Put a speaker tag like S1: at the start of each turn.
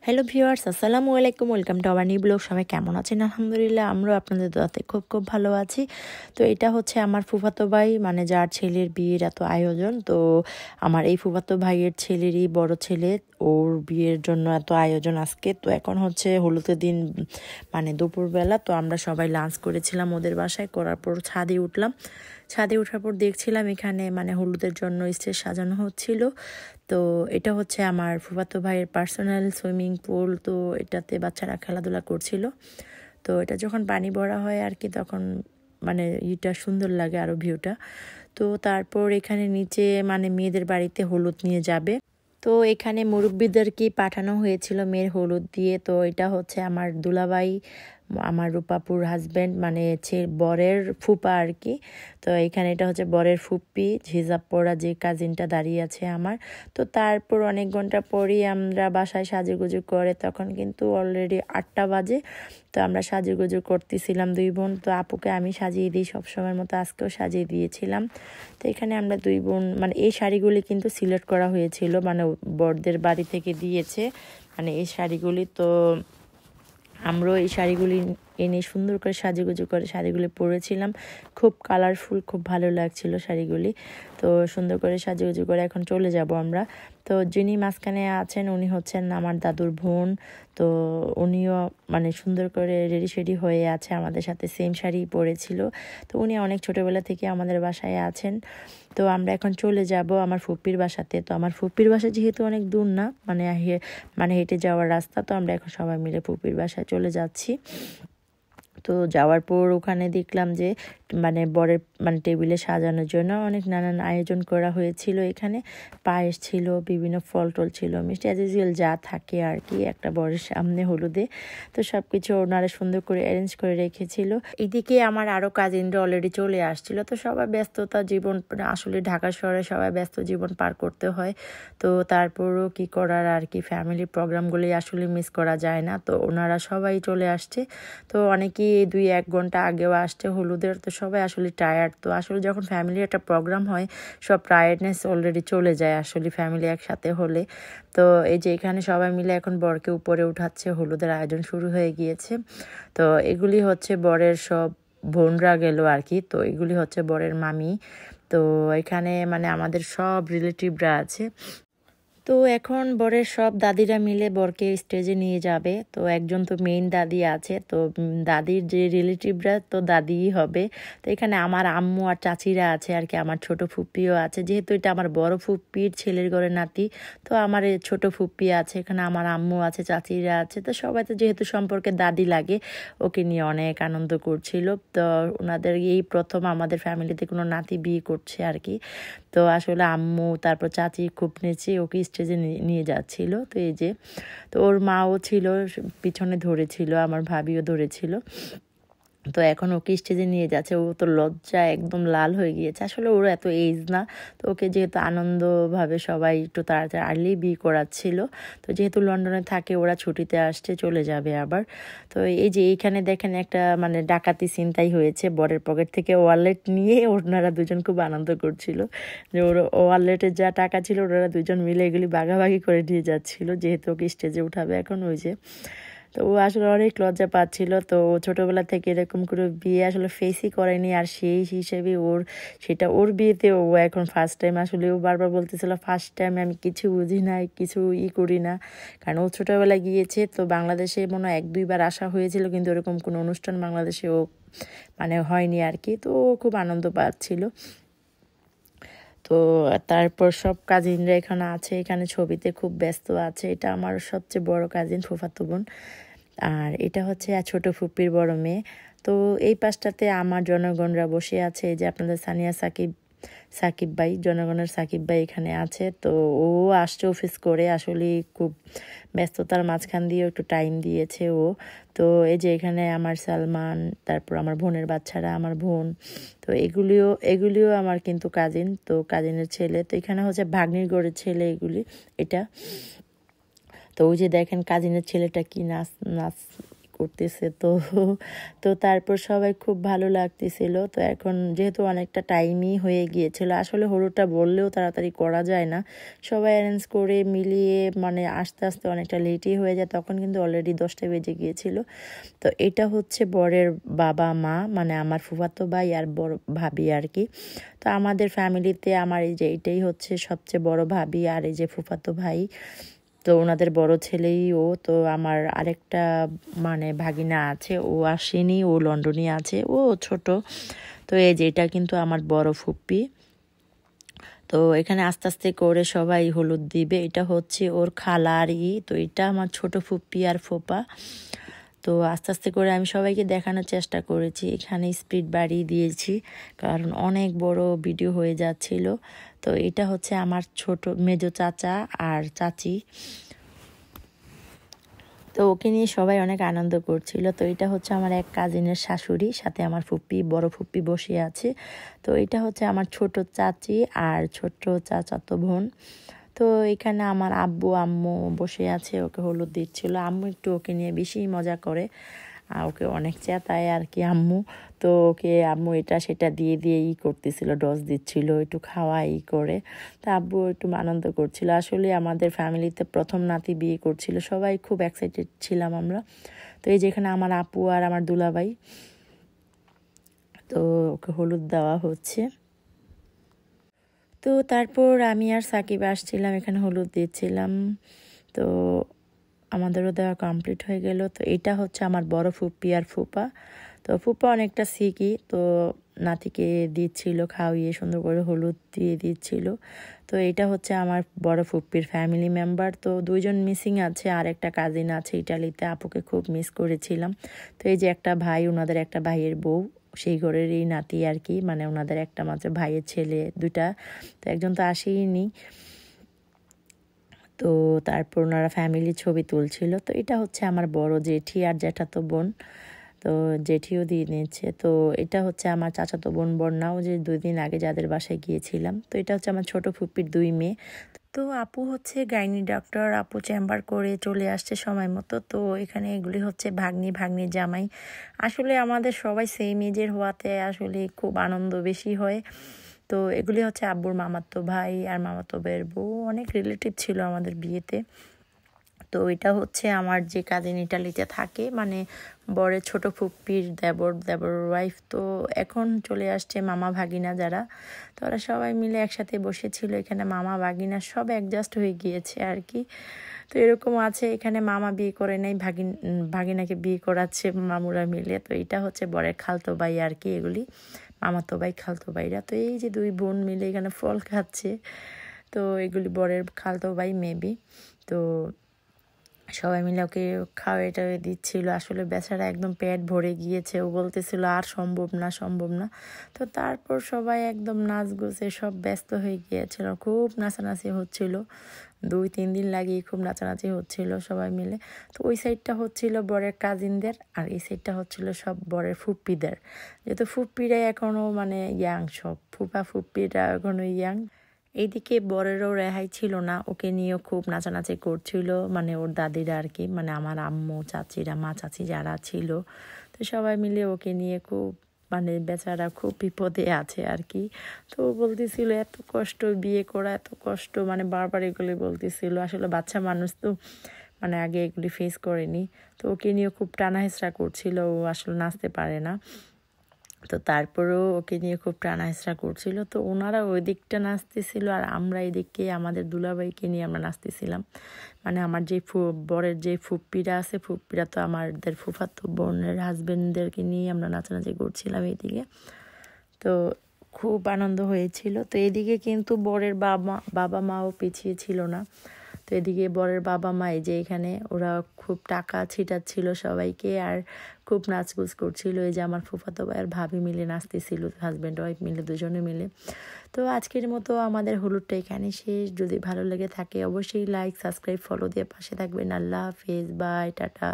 S1: Hello viewers, আসসালামু আলাইকুম। Welcome to our new blog. সবাই কেমন আছেন? আলহামদুলিল্লাহ, আমরাও আপনাদের দোয়াতে খুব খুব ভালো আছি। তো এটা হচ্ছে আমার ফুফাতো ভাই, মানে যার ছেলের বিয়ের এত আয়োজন। তো আমার এই ফুফাতো ভাইয়ের ছেলেরই বড় ছেলে, ওর বিয়ের জন্য এত আয়োজন আজকে। তো এখন হচ্ছে হলুদের দিন, মানে দুপুরবেলা। তো আমরা সবাই লাঞ্চ করেছিলাম ওদের বাসায়, করার পর ছাদে উঠলাম। ছাদে ওঠার পর দেখছিলাম এখানে মানে হলুদের জন্য স্টেজ সাজানো হচ্ছিল। তো এটা হচ্ছে আমার ফুফাতো ভাইয়ের পার্সোনাল সুইমিং পুল। তো এটাতে বাচ্চারা খেলাধুলা করছিল। তো এটা যখন পানি ভরা হয় আর কি, তখন মানে ইটা সুন্দর লাগে আরও ভিউটা। তো তারপর এখানে নিচে মানে মেয়েদের বাড়িতে হলুদ নিয়ে যাবে। তো এখানে মুরব্বিদেরকে পাঠানো হয়েছিল মেয়ের হলুদ দিয়ে। তো এটা হচ্ছে আমার দুলাভাই, আমার রূপাপুর হাজব্যান্ড, মানে বরের ফুপা আর কি। তো এখানে এটা হচ্ছে বরের ফুপ্পি, হিজাব পরা যে কাজিনটা দাঁড়িয়ে আছে আমার। তো তারপর অনেক ঘন্টা পরই আমরা বাসায় সাজুগুজু করে, তখন কিন্তু অলরেডি 8টা বাজে। তো আমরা সাজুগুজু করতেছিলাম দুই বোন। তো আপুকে আমি সাজিয়ে দিই সবসময়ের মতো, আজকেও সাজিয়ে দিয়েছিলাম। তো এখানে আমরা দুই বোন, মানে এই শাড়িগুলি কিন্তু সিলেক্ট করা হয়েছিল, মানে বরদের বাড়ি থেকে দিয়েছে মানে এই শাড়িগুলি। তো আমরাও এই শাড়িগুলি এনে সুন্দর করে সাজুগুজু করে শাড়িগুলি পরেছিলাম। খুব কালারফুল, খুব ভালো লাগছিল শাড়িগুলি। তো সুন্দর করে সাজুগুজু করে এখন চলে যাব আমরা। তো যিনি মাঝখানে আছেন উনি হচ্ছেন আমার দাদুর বোন। তো উনিও মানে সুন্দর করে রেডি শেডি হয়ে আছে, আমাদের সাথে সেম শাড়ি পরেছিল। তো উনি অনেক ছোটোবেলা থেকে আমাদের বাসায় আছেন। তো আমরা এখন চলে যাব আমার ফুপ্পির বাসাতে। তো আমার ফুপ্পির বাসা যেহেতু অনেক দূর না, মানে হেঁটে যাওয়ার রাস্তা। তো আমরা এখন সবাই মিলে ফুপ্পির বাসায় চলে যাচ্ছি। তো যাওয়ার পর ওখানে দেখলাম যে মানে বরের মানে টেবিলে সাজানোর জন্য অনেক নানান আয়োজন করা হয়েছিল। এখানে পায়েস ছিল, বিভিন্ন ফল টল ছিল, মিষ্টি অ্যাজ ইউজুয়াল যা থাকে আর কি একটা বরের সামনে হলুদে। তো সব কিছু ওনারা সুন্দর করে অ্যারেঞ্জ করে রেখেছিল। এদিকে আমার আরও কাজিনরা অলরেডি চলে আসছিল। তো সবাই ব্যস্ততা জীবন, আসলে ঢাকা শহরে সবাই ব্যস্ত জীবন পার করতে হয়। তো তারপরও কি করার আর কি, ফ্যামিলি প্রোগ্রামগুলি আসলে মিস করা যায় না। তো ওনারা সবাই চলে আসছে। তো অনেকেই 2-1 ঘন্টা আগেও আসছে হলুদের। তো সবাই আসলে টায়ার্ড। তো আসলে যখন ফ্যামিলির একটা প্রোগ্রাম হয়, সব টায়ার্ডনেস অলরেডি চলে যায় আসলে ফ্যামিলি একসাথে হলে। তো এই যে এখানে সবাই মিলে এখন বরকে উপরে উঠাচ্ছে, হলুদের আয়োজন শুরু হয়ে গিয়েছে। তো এগুলি হচ্ছে বরের সব বোনরা গেল আর কি। তো এগুলি হচ্ছে বরের মামি। তো এখানে মানে আমাদের সব রিলেটিভরা আছে। তো এখন বরের সব দাদিরা মিলে বরকে স্টেজে নিয়ে যাবে। তো একজন তো মেইন দাদি আছে। তো দাদির যে রিলেটিভরা তো দাদিই হবে। তো এখানে আমার আম্মু আর চাচিরা আছে আর কি, আমার ছোট ফুপ্পিও আছে। যেহেতু এটা আমার বড় ফুপ্পির ছেলের ঘরের নাতি, তো আমার ছোট ফুপ্পি আছে, এখানে আমার আম্মু আছে, চাচিরা আছে। তো সবাই তো যেহেতু সম্পর্কে দাদি লাগে, ওকে নিয়ে অনেক আনন্দ করছিল। তো ওনাদের এই প্রথম আমাদের ফ্যামিলিতে কোনো নাতি বিয়ে করছে আর কি। তো আসলে আম্মু তারপর চাচি খুব নেচে ওকে স্টেজে নিয়ে যাচ্ছিল। তো এই যে, তো ওর মাও ছিল পিছনে ধরেছিল, আমার ভাবিও ধরেছিল। তো এখন ওকে স্টেজে নিয়ে যাচ্ছে। ও তো লজ্জা একদম লাল হয়ে গিয়েছে। আসলে ওর এত এজ না। তো ওকে যেহেতু আনন্দভাবে সবাই একটু তাড়াতাড়ি আর্লি বিয়ে করাচ্ছিল। তো যেহেতু লন্ডনে থাকে, ওরা ছুটিতে আসছে, চলে যাবে আবার। তো এই যে এইখানে দেখেন একটা মানে ডাকাতি ছিনতাই হয়েছে। বরের পকেট থেকে ওয়ালেট নিয়ে ওনারা দুজন খুব আনন্দ করছিল যে ওর ওয়ালেটে যা টাকা ছিল ওরা দুজন মিলে এগুলি ভাগাভাগি করে নিয়ে যাচ্ছিল, যেহেতু ওকে স্টেজে উঠাবে এখন। ওই যে, তো ও আসলে অনেক লজ্জা পাচ্ছিল। তো ছোটবেলা থেকে এরকম করে বিয়ে আসলে ফেসই করেনি, আর সেই হিসেবে সেটা ওর বিয়েতে ও এখন ফার্স্ট টাইম। আসলে ও বারবার বলতেছিল ফার্স্ট টাইম, আমি কিছু বুঝি না, কিছু করি না। কারণ ও ছোটোবেলায় গিয়েছে। তো বাংলাদেশে মনে হয় 1-2 বার আসা হয়েছিল, কিন্তু এরকম কোনো অনুষ্ঠান বাংলাদেশে ও মানে হয়নি আর কি। তো ও খুব আনন্দ পাচ্ছিল। তো তারপর সব কাজিনরা এখানে আছে, এখানে ছবিতে খুব ব্যস্ত আছে। এটা আমার সবচেয়ে বড় কাজিন, ফুফাতো বোন। আর এটা হচ্ছে ছোট ফুপির বড় মেয়ে। তো এই পাশটাতে আমার জনগণরা বসে আছে। এই যে আপনাদের সানিয়া সাকিব ভাই, জনগণের সাকিব ভাই এখানে আছে। তো ও আসছে অফিস করে, আসলে খুব ব্যস্ততার মাঝখান দিয়ে একটু টাইম দিয়েছে ও। তো এই যে এখানে আমার সালমান, তারপর আমার বোনের বাচ্চারা, আমার বোন। তো এগুলিও আমার কিন্তু কাজিন, তো কাজিনের ছেলে। তো এখানে হচ্ছে ভাগ্নির ঘরের ছেলে এটা। তো ওই যে দেখেন কাজিনের ছেলেটা কি নাচ নাচ করতেছে। তো তো তারপর সবাই খুব ভালো লাগতেছিল। তো এখন যেহেতু অনেকটা টাইমই হয়ে গিয়েছিল, আসলে হলুদটা বললেও তাড়াতাড়ি করা যায় না, সবাই অ্যারেঞ্জ করে মিলিয়ে মানে আস্তে আস্তে অনেকটা লেটই হয়ে যায়। তখন কিন্তু অলরেডি 10টা বেজে গিয়েছিল। তো এটা হচ্ছে বরের বাবা মা, মানে আমার ফুফাতো ভাই আর বড় ভাবি আর কি। তো আমাদের ফ্যামিলিতে আমার এই যে এটাই হচ্ছে সবচেয়ে বড় ভাবি, আর এই যে ফুফাতো ভাই, তো ওনাদের বড় ছেলেই ও। তো আমার আরেকটা মানে ভাগিনা আছে, ও আসেনি, ও লন্ডনে আছে, ও ছোট। তো এই যে এটা কিন্তু আমার বড় ফুপ্পি। তো এখানে আস্তে আস্তে করে সবাই হলুদ দিবে। এটা হচ্ছে ওর খালারই, তো এটা আমার ছোট ফুপ্পি আর ফোপা। তো আস্তে আস্তে করে আমি সবাইকে দেখানোর চেষ্টা করেছি, এখানে স্পিড বাড়িয়ে দিয়েছি কারণ অনেক বড় ভিডিও হয়ে যাচ্ছিল। তো এটা হচ্ছে আমার ছোট মেজো চাচা আর চাচি, তো ওকে নিয়ে সবাই অনেক আনন্দ করছিল। তো এটা হচ্ছে আমার এক কাজিনের শাশুড়ি, সাথে আমার ফুপ্পি, বড় ফুপ্পি বসে আছে। তো এটা হচ্ছে আমার ছোট চাচি আর ছোট চাচাতো বোন। তো এখানে আমার আব্বু আম্মু বসে আছে, ওকে হলুদ দিচ্ছিল। আম্মু একটু ওকে নিয়ে বেশি মজা করে, ওকে অনেক চেতায় আর কি আম্মু। তো ওকে আম্মু এটা সেটা দিয়ে দিয়ে করতেছিল, ডোজ দিচ্ছিল, একটু খাওয়া করে। তা আব্বু একটু আনন্দ করছিল। আসলে আমাদের ফ্যামিলিতে প্রথম নাতি বিয়ে করছিল, সবাই খুব এক্সাইটেড ছিলাম আমরা। তো এই যেখানে আমার আপু আর আমার দুলাভাই, তো ওকে হলুদ দেওয়া হচ্ছে। তো তারপর আমি আর সাকিব আসছিলাম, এখানে হলুদ দিচ্ছিলাম। তো আমাদেরও দেওয়া কমপ্লিট হয়ে গেল। তো এটা হচ্ছে আমার বড় ফুপ্পি আর ফুপা। তো ফুপা অনেকটা সিকি, তো নাতিকে দিচ্ছিল, খাওয়িয়ে সুন্দর করে হলুদ দিয়ে দিচ্ছিল। তো এটা হচ্ছে আমার বড় ফুপ্পির ফ্যামিলি মেম্বার। তো 2জন মিসিং আছে, আর একটা কাজিন আছে ইটালিতে, আপুকে খুব মিস করেছিলাম। তো এই যে একটা ভাই, ওনাদের একটা ভাইয়ের বউ, সেই ঘরেরই নাতি আর কি, মানে ওনাদের একটা মাত্র ভাইয়ের ছেলে 2টা। তো একজন তো আসেইনি। তো তারপর ওনারা ফ্যামিলি ছবি তুলছিল। তো এটা হচ্ছে আমার বড় জেঠি আর জ্যাঠাতো বোন, তো জেঠিও দিয়ে নিচ্ছে। তো এটা হচ্ছে আমার চাচাতো বোন বন্যাও, যে 2 দিন আগে যাদের বাসায় গিয়েছিলাম। তো এটা হচ্ছে আমার ছোট ফুপ্পির 2 মেয়ে। তো আপু হচ্ছে গাইনি ডক্টর, আপু চেম্বার করে চলে আসছে সময় মতো। তো এখানে এগুলি হচ্ছে ভাগ্নি, ভাগ্নির জামাই। আসলে আমাদের সবাই সেম এজের হওয়াতে আসলে খুব আনন্দ বেশি হয়। তো এগুলি হচ্ছে আব্বুর মামাতো ভাই আর মামাতো ভাইয়ের বউ, অনেক রিলেটিভ ছিল আমাদের বিয়েতে। তো এটা হচ্ছে আমার যে কাজিন ইটালিতে থাকে, মানে বরের ছোট ফুপ্পির দেবর ওয়াইফ। তো এখন চলে আসছে মামা ভাগিনা যারা, তো ওরা সবাই মিলে একসাথে বসেছিল। এখানে মামা ভাগিনা সব অ্যাডজাস্ট হয়ে গিয়েছে আর কি। তো এরকম আছে, এখানে মামা বিয়ে করে নেই, ভাগিনাকে বিয়ে করাচ্ছে মামুরা মিলে। তো এটা হচ্ছে বরের খালতো ভাই আর কি, এগুলি মামাতো ভাই খালতো ভাইরা। তো এই যে 2 বোন মিলে এখানে ফল খাচ্ছে। তো এগুলি বরের খালতো ভাই মেবি। তো সবাই মিলে ওকে খাওয়াই টাওয়াই দিচ্ছিল। আসলে বেচারা একদম পেট ভরে গিয়েছে, ও বলতেছিল আর সম্ভব না, সম্ভব না। তো তারপর সবাই একদম নাচ গুছে সব ব্যস্ত হয়ে গিয়েছিল, খুব নাচানাচি হচ্ছিল। 2-3 দিন লাগিয়ে খুব নাচানাচি হচ্ছিল সবাই মিলে। তো ওই সাইডটা হচ্ছিল বরের কাজিনদের, আর এই সাইডটা হচ্ছিল সব বরের ফুপ্পিদের। যেহেতু ফুপ্পিরাই এখনও মানে ইয়াং, সব ফুপা ফুপ্পিরা এখনও ইয়াং। এইদিকে বরেরও রেহাই ছিল না, ওকে নিয়েও খুব নাচানাচি করছিল, মানে ওর দাদিরা আর কি, মানে আমার আম্মু চাচিরা, মা চাচি যারা ছিল। তো সবাই মিলে ওকে নিয়ে খুব মানে বেচারা খুব বিপদে আছে আর কি। তো ও বলতেছিল এত কষ্ট বিয়ে করা, এত কষ্ট, মানে বারবার এগুলি বলতেছিল। আসলে বাচ্চা মানুষ তো, মানে আগে এগুলি ফেস করেনি। তো ওকে নিয়ে খুব টানা হেঁচড়া করছিল, ও আসলে নাচতে পারে না। তো তারপরেও ওকে নিয়ে খুব টানা হেঁচড়া করছিল। তো ওনারা ওই দিকটা নাচতেছিল, আর আমরা এদিকে আমাদের দুলাভাইকে নিয়ে আমরা নাচতেছিলাম। মানে আমার যে বরের যে ফুপ্পিরা আছে, ফুপ্পিরা তো আমাদের ফুফাতো বোনের হাজবেন্ডদেরকে নিয়ে আমরা নাচানাচি করছিলাম এইদিকে। তো খুব আনন্দ হয়েছিল। তো এদিকে কিন্তু বরের বাবা মাও পিছিয়ে ছিল না। তো এদিকে বরের বাবা মা এই যে এখানে ওরা খুব টাকা ছিটাচ্ছিল সবাইকে, আর খুব নাচগুজ করছিল। এই যে আমার ফুফাতো ভাই আর ভাবি মিলে নাচতেছিল, হাজব্যান্ড ওয়াইফ মিলে, 2জনে মিলে। তো আজকের মতো আমাদের হলুদটা এখানে শেষ। যদি ভালো লেগে থাকে অবশ্যই লাইক, সাবস্ক্রাইব, ফলো দিয়ে পাশে থাকবেন। আল্লাহ হাফেজ, বাই, টাটা।